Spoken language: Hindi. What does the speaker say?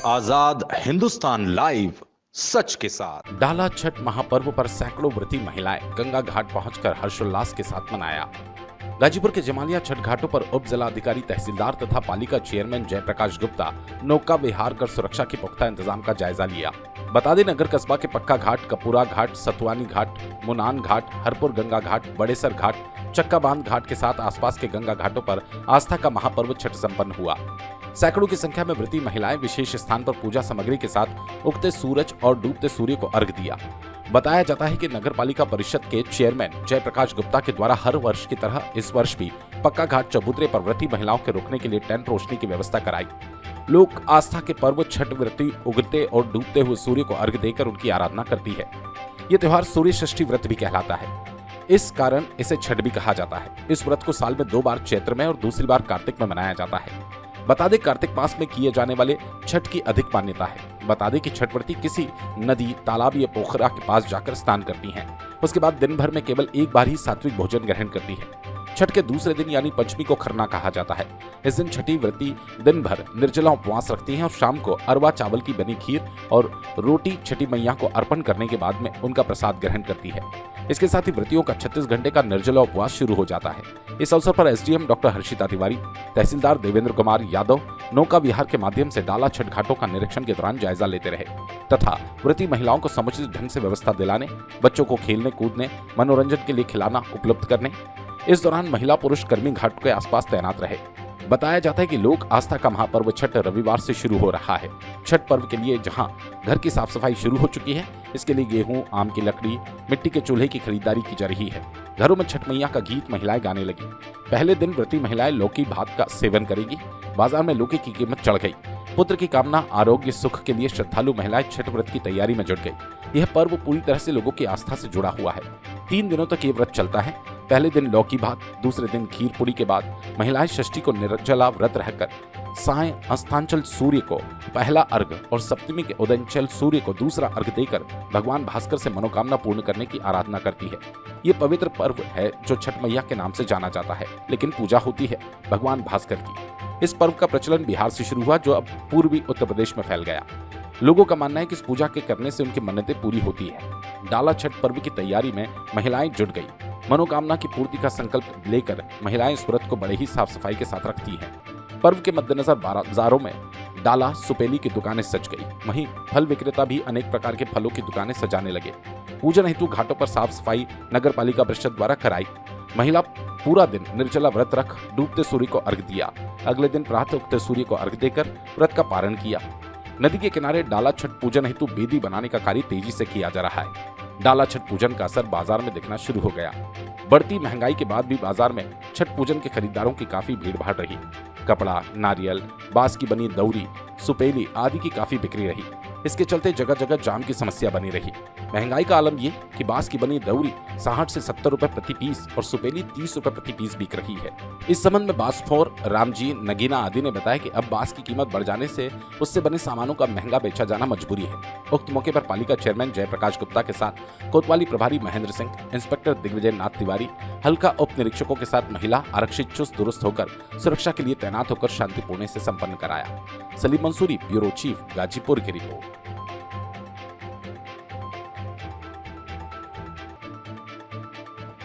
आजाद हिंदुस्तान लाइव, सच के साथ। डाला छठ महापर्व पर सैकड़ों व्रती महिलाएं गंगा घाट पहुंचकर हर्षोल्लास के साथ मनाया। गाजीपुर के जमालिया छठ घाटों पर उप जिलाधिकारी, तहसीलदार तथा पालिका चेयरमैन जयप्रकाश गुप्ता नौका विहार कर सुरक्षा के पुख्ता इंतजाम का जायजा लिया। बता दें, नगर कस्बा के पक्का घाट, कपूरा घाट, सतुआनी घाट, मुनान घाट, हरपुर गंगा घाट, बड़ेसर घाट, चक्का बांध घाट के साथ आसपास के गंगा घाटों पर आस्था का महापर्व छठ संपन्न हुआ। सैकड़ों की संख्या में व्रती महिलाएं विशेष स्थान पर पूजा सामग्री के साथ उगते सूरज और डूबते सूर्य को अर्घ दिया। बताया जाता है कि नगर पालिका परिषद के चेयरमैन जयप्रकाश गुप्ता के द्वारा हर वर्ष की तरह इस वर्ष भी पक्का घाट चबूतरे पर व्रती महिलाओं के रुकने के लिए टेंट रोशनी की व्यवस्था कराई। लोक आस्था के पर्व छठ व्रती उगते और डूबते हुए सूर्य को अर्घ देकर उनकी आराधना करती है। ये त्योहार सूर्य षष्ठी व्रत भी कहलाता है, इस कारण इसे छठ भी कहा जाता है। इस व्रत को साल में 2 बार चैत्र में और दूसरी बार कार्तिक में मनाया जाता है। बता दें, कार्तिक मास में किए जाने वाले छठ की अधिक मान्यता है। बता दें कि छठ व्रती किसी नदी, तालाब या पोखरा के पास जाकर स्नान करती हैं। उसके बाद दिन भर में केवल एक बार ही सात्विक भोजन ग्रहण करती है। छठ के दूसरे दिन यानी पंचमी को खरना कहा जाता है। इस दिन छठी व्रती दिन भर निर्जला उपवास रखती हैं और शाम को अरवा चावल की बनी खीर और रोटी छठी मैया को अर्पण करने के बाद में उनका प्रसाद ग्रहण करती है। इसके साथ ही व्रतियों का 36 घंटे का निर्जला उपवास शुरू हो जाता है। इस अवसर पर एसडीएम डॉक्टर हर्षिता तिवारी, तहसीलदार देवेंद्र कुमार यादव नौका विहार के माध्यम से डाला छठ घाटों का निरीक्षण के दौरान जायजा लेते रहे तथा व्रती महिलाओं को समुचित ढंग से व्यवस्था दिलाने, बच्चों को खेलने कूदने, मनोरंजन के लिए खिलाना उपलब्ध करने। इस दौरान महिला पुरुष कर्मी घाट के आसपास तैनात रहे। बताया जाता है कि लोक आस्था का महापर्व छठ रविवार से शुरू हो रहा है। छठ पर्व के लिए जहां घर की साफ सफाई शुरू हो चुकी है, इसके लिए गेहूं, आम की लकड़ी, मिट्टी के चूल्हे की खरीदारी की जा रही है। घरों में छठ मैया का गीत महिलाएं गाने लगी। पहले दिन व्रती महिलाएं लौकी भात का सेवन करेगी। बाजार में लौकी की कीमत चढ़ गई। पुत्र की कामना, आरोग्य, सुख के लिए श्रद्धालु महिलाएं छठ व्रत की तैयारी में जुट गई। यह पर्व पूरी तरह से लोगों की आस्था से जुड़ा हुआ है। 3 दिनों तक ये व्रत चलता है। पहले दिन लौकी भात, दूसरे दिन खीर पूरी के बाद महिलाएं षष्ठी को निर्जला व्रत रहकर साय अस्तांचल सूर्य को पहला अर्घ और सप्तमी के उदयंचल सूर्य को दूसरा अर्घ देकर भगवान भास्कर से मनोकामना पूर्ण करने की आराधना करती है। ये पवित्र पर्व है जो छठ मैया के नाम से जाना जाता है, लेकिन पूजा होती है भगवान भास्कर की। इस पर्व का प्रचलन बिहार से शुरू हुआ, जो अब पूर्वी उत्तर प्रदेश में फैल गया। लोगों का मानना है कि इस पूजा के करने से उनकी मन्नतें पूरी होती है। डाला छठ पर्व की तैयारी में महिलाएं जुट गई। मनोकामना की पूर्ति का संकल्प लेकर महिलाएं इस व्रत को बड़े ही साफ सफाई के साथ रखती हैं। पर्व के मद्देनजर बाजारों में डाला, सुपेली की दुकानें सज गई। वहीं फल विक्रेता भी अनेक प्रकार के फलों की दुकानें सजाने लगे। पूजन हेतु घाटों पर साफ सफाई नगर पालिका परिषद द्वारा कराई। महिला पूरा दिन निर्जला व्रत रख डूबते सूर्य को अर्घ दिया। अगले दिन प्रातः उगते सूर्य को अर्घ देकर व्रत का पारण किया। नदी के किनारे डाला छठ पूजन हेतु बेदी बनाने का कार्य तेजी से किया जा रहा है। डाला छठ पूजन का असर बाजार में दिखना शुरू हो गया। बढ़ती महंगाई के बाद भी बाजार में छठ पूजन के खरीदारों की काफी भीड़ भाड़ रही। कपड़ा, नारियल, बांस की बनी दौरी, सुपेली आदि की काफी बिक्री रही। इसके चलते जगह जगह जाम की समस्या बनी रही। महंगाई का आलम ये कि बांस की बनी दौरी 60 से 70 रुपए प्रति पीस और सुपेली 30 रुपए प्रति पीस बिक रही है। इस संबंध में बांसफोर, रामजी, नगीना आदि ने बताया कि अब बांस की कीमत बढ़ जाने से उससे बने सामानों का महंगा बेचा जाना मजबूरी है। उक्त मौके पर पालिका चेयरमैन जयप्रकाश गुप्ता के साथ कोतवाली प्रभारी महेंद्र सिंह, इंस्पेक्टर दिग्विजय नाथ तिवारी, हल्का उप निरीक्षकों के साथ महिला आरक्षित चुस्त दुरुस्त होकर सुरक्षा के लिए तैनात होकर शांतिपूर्ण से संपन्न कराया। सलीम मंसूरी, ब्यूरो चीफ, गाजीपुर की रिपोर्ट।